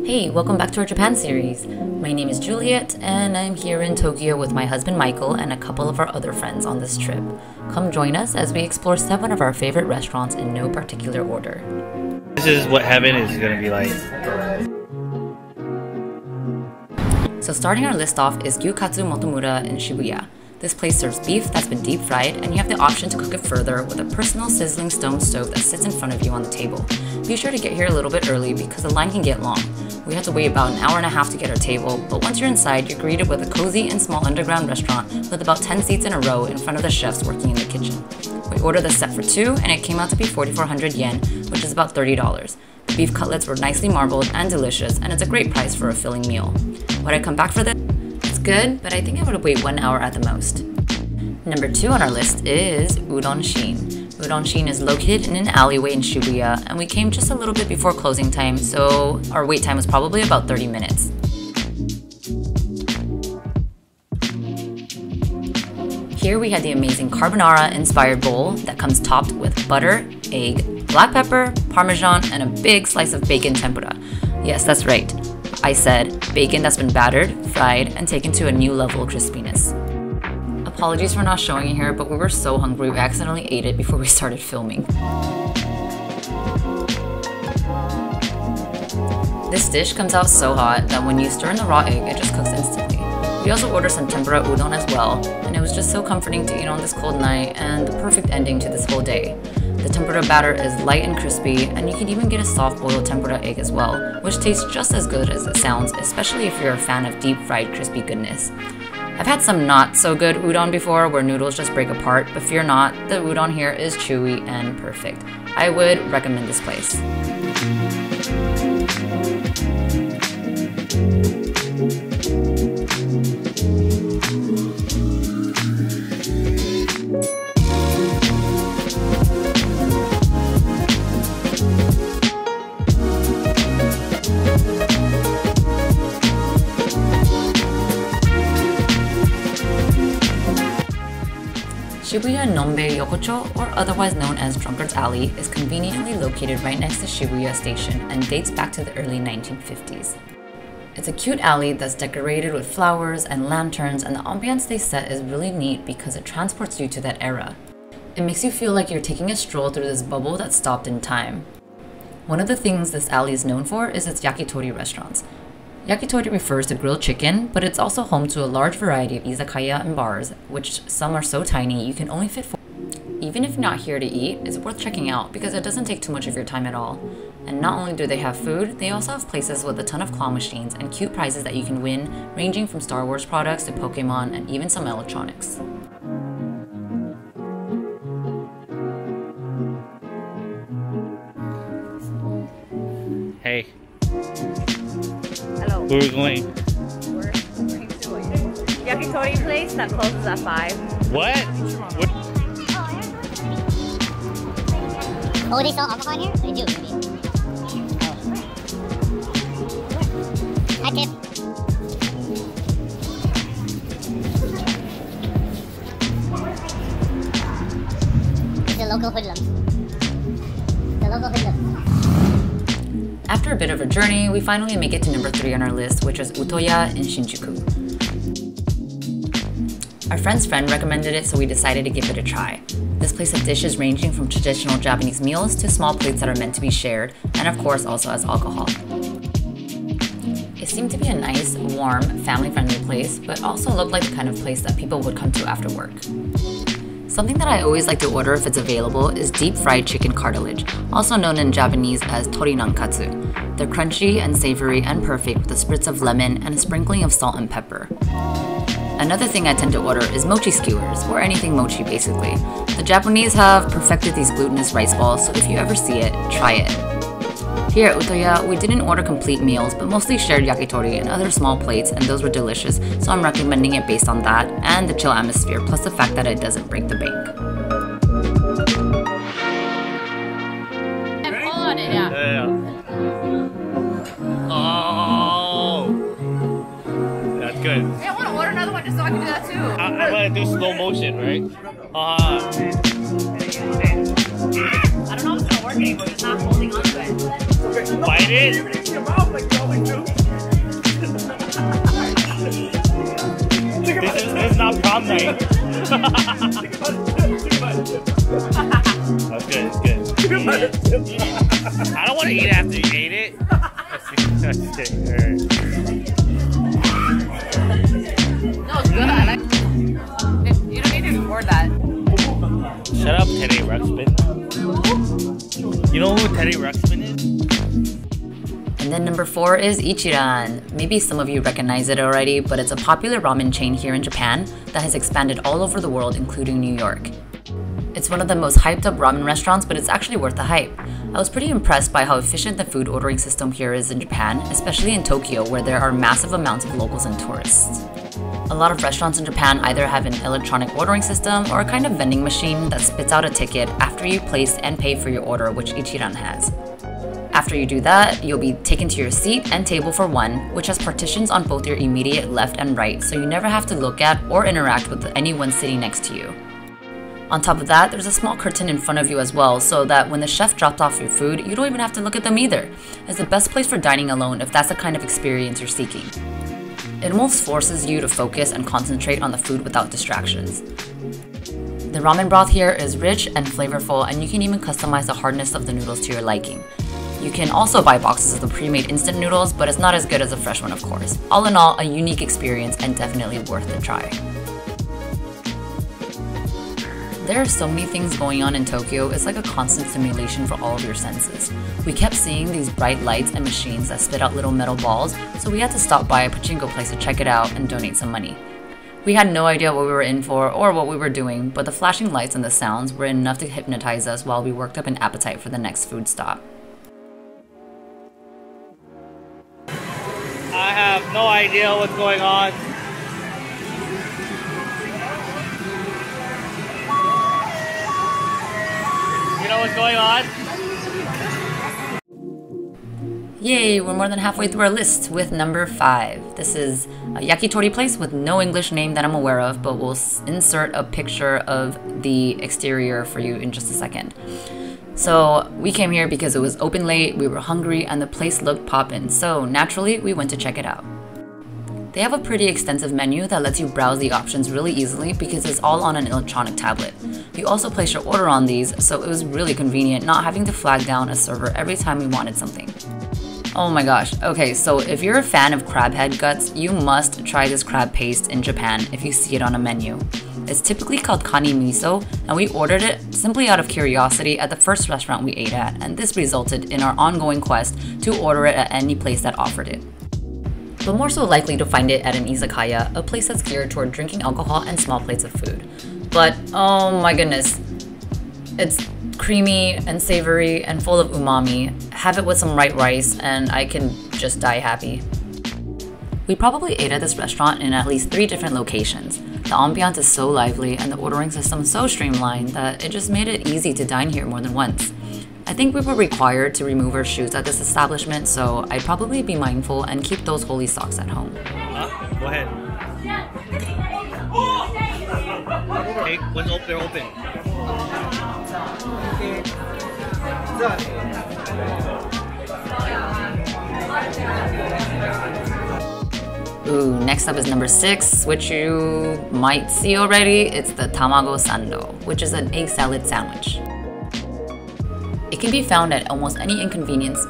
Hey, welcome back to our Japan series. My name is Juliet, and I'm here in Tokyo with my husband Michael and a couple of our other friends on this trip. Come join us as we explore 7 of our favorite restaurants in no particular order. This is what heaven is gonna be like. So starting our list off is Gyukatsu Motomura in Shibuya. This place serves beef that's been deep fried, and you have the option to cook it further with a personal sizzling stone stove that sits in front of you on the table. Be sure to get here a little bit early because the line can get long. We had to wait about an hour and a half to get our table, but once you're inside, you're greeted with a cozy and small underground restaurant with about 10 seats in a row in front of the chefs working in the kitchen. We ordered the set for 2, and it came out to be 4,400 yen, which is about $30. The beef cutlets were nicely marbled and delicious, and it's a great price for a filling meal. Would I come back for this? It's good, but I think I would wait 1 hour at the most. Number 2 on our list is Udon Shin. Udon Shin is located in an alleyway in Shibuya, and we came just a little bit before closing time, so our wait time was probably about 30 minutes. Here we had the amazing carbonara-inspired bowl that comes topped with butter, egg, black pepper, parmesan, and a big slice of bacon tempura. Yes, that's right. I said bacon that's been battered, fried, and taken to a new level of crispiness. Apologies for not showing it here, but we were so hungry we accidentally ate it before we started filming. This dish comes out so hot that when you stir in the raw egg, it just cooks instantly. We also ordered some tempura udon as well, and it was just so comforting to eat on this cold night and the perfect ending to this whole day. The tempura batter is light and crispy, and you can even get a soft boiled tempura egg as well, which tastes just as good as it sounds, especially if you're a fan of deep fried crispy goodness. I've had some not so good udon before where noodles just break apart, but fear not, the udon here is chewy and perfect. I would recommend this place. Shibuya Nonbei Yokocho, or otherwise known as Drunkards Alley, is conveniently located right next to Shibuya Station and dates back to the early 1950s. It's a cute alley that's decorated with flowers and lanterns, and the ambiance they set is really neat because it transports you to that era. It makes you feel like you're taking a stroll through this bubble that stopped in time. One of the things this alley is known for is its yakitori restaurants. Yakitori refers to grilled chicken, but it's also home to a large variety of izakaya and bars, which some are so tiny you can only fit 4. Even if you're not here to eat, it's worth checking out because it doesn't take too much of your time at all. And not only do they have food, they also have places with a ton of claw machines and cute prizes that you can win, ranging from Star Wars products to Pokemon and even some electronics. Hey. Hello. Where are we going? We're going to a yakitori place that closes at 5. What? What? Oh, they sell alcohol here? They do, maybe. Oh. Hi, Tip. It's the local hoodlums. The local hoodlums. After a bit of a journey, we finally make it to number 3 on our list, which is Ootoya in Shinjuku. Our friend's friend recommended it, so we decided to give it a try. This place has dishes ranging from traditional Japanese meals to small plates that are meant to be shared, and of course also has alcohol. It seemed to be a nice, warm, family-friendly place, but also looked like the kind of place that people would come to after work. Something that I always like to order if it's available is deep-fried chicken cartilage, also known in Japanese as tori nankatsu. They're crunchy and savory and perfect with a spritz of lemon and a sprinkling of salt and pepper. Another thing I tend to order is mochi skewers, or anything mochi basically. The Japanese have perfected these glutinous rice balls, so if you ever see it, try it. Here at Ootoya, we didn't order complete meals, but mostly shared yakitori and other small plates, and those were delicious, so I'm recommending it based on that and the chill atmosphere, plus the fact that it doesn't break the bank. And pull on it, yeah. Oh! That's good. Hey, I want to order another one just so I can do that too. I want to do slow motion, right? I don't know if it's going to work anymore. It's not holding on to it. Bite it. I'm like. That's good. It's good. I don't want to eat after you ate it. That's it. No, it's good. I like. You don't need to record that. Shut up, Teddy Ruxpin. You know who Teddy Ruxpin is? And then number 4 is Ichiran. Maybe some of you recognize it already, but it's a popular ramen chain here in Japan that has expanded all over the world, including New York. It's one of the most hyped up ramen restaurants, but it's actually worth the hype. I was pretty impressed by how efficient the food ordering system here is in Japan, especially in Tokyo, where there are massive amounts of locals and tourists. A lot of restaurants in Japan either have an electronic ordering system or a kind of vending machine that spits out a ticket after you place and pay for your order, which Ichiran has. After you do that, you'll be taken to your seat and table for one, which has partitions on both your immediate left and right, so you never have to look at or interact with anyone sitting next to you. On top of that, there's a small curtain in front of you as well, so that when the chef drops off your food, you don't even have to look at them either. It's the best place for dining alone if that's the kind of experience you're seeking. It almost forces you to focus and concentrate on the food without distractions. The ramen broth here is rich and flavorful, and you can even customize the hardness of the noodles to your liking. You can also buy boxes of the pre-made instant noodles, but it's not as good as a fresh one, of course. All in all, a unique experience and definitely worth the try. There are so many things going on in Tokyo, it's like a constant stimulation for all of your senses. We kept seeing these bright lights and machines that spit out little metal balls, so we had to stop by a pachinko place to check it out and donate some money. We had no idea what we were in for or what we were doing, but the flashing lights and the sounds were enough to hypnotize us while we worked up an appetite for the next food stop. I have no idea what's going on. You know what's going on? Yay, we're more than halfway through our list with number 5. This is a yakitori place with no English name that I'm aware of, but we'll insert a picture of the exterior for you in just a second. So we came here because it was open late, we were hungry, and the place looked poppin', so naturally we went to check it out. They have a pretty extensive menu that lets you browse the options really easily because it's all on an electronic tablet. You also place your order on these, so it was really convenient not having to flag down a server every time we wanted something. Oh my gosh, okay, so if you're a fan of crab head guts, you must try this crab paste in Japan if you see it on a menu. It's typically called kani miso, and we ordered it simply out of curiosity at the first restaurant we ate at, and this resulted in our ongoing quest to order it at any place that offered it. But more so likely to find it at an izakaya, a place that's geared toward drinking alcohol and small plates of food. But oh my goodness, it's creamy and savory and full of umami. Have it with some white rice and I can just die happy. We probably ate at this restaurant in at least 3 different locations. The ambiance is so lively and the ordering system so streamlined that it just made it easy to dine here more than once. I think we were required to remove our shoes at this establishment, so I'd probably be mindful and keep those holy socks at home. Go ahead. Okay, when's they're open? Ooh, next up is number 6, which you might see already. It's the tamago sando, which is an egg salad sandwich. It can be found at almost any convenience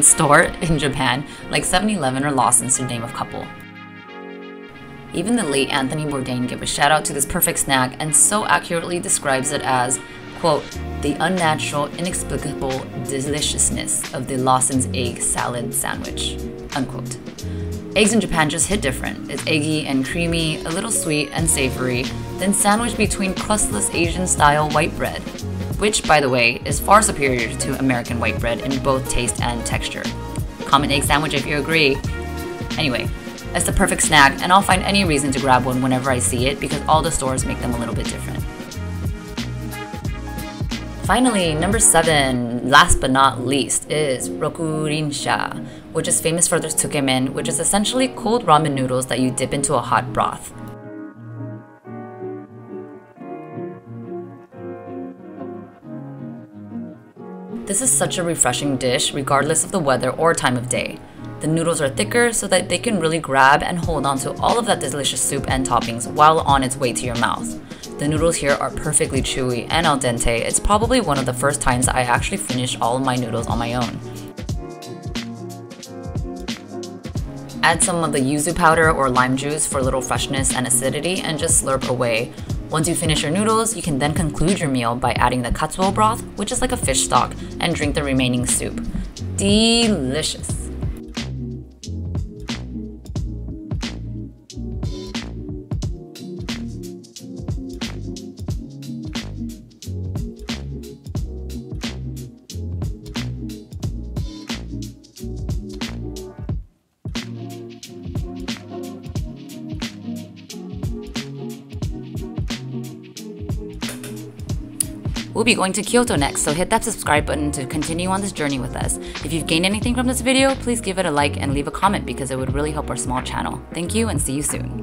store in Japan, like 7-Eleven or Lawsons to name a couple. Even the late Anthony Bourdain gave a shout out to this perfect snack and so accurately describes it as, quote, the unnatural, inexplicable deliciousness of the Lawson's egg salad sandwich, unquote. Eggs in Japan just hit different. It's eggy and creamy, a little sweet and savory, then sandwiched between crustless Asian-style white bread, which, by the way, is far superior to American white bread in both taste and texture. Comment egg sandwich if you agree. Anyway, it's the perfect snack, and I'll find any reason to grab one whenever I see it because all the stores make them a little bit different. Finally, number 7, last but not least, is Rokurinsha, which is famous for their tsukemen, which is essentially cold ramen noodles that you dip into a hot broth. This is such a refreshing dish regardless of the weather or time of day. The noodles are thicker so that they can really grab and hold on to all of that delicious soup and toppings while on its way to your mouth. The noodles here are perfectly chewy and al dente. It's probably one of the first times I actually finished all of my noodles on my own. Add some of the yuzu powder or lime juice for a little freshness and acidity and just slurp away. Once you finish your noodles, you can then conclude your meal by adding the katsuo broth, which is like a fish stock, and drink the remaining soup. Delicious! We'll be going to Kyoto next, so hit that subscribe button to continue on this journey with us. If you've gained anything from this video, please give it a like and leave a comment because it would really help our small channel. Thank you and see you soon.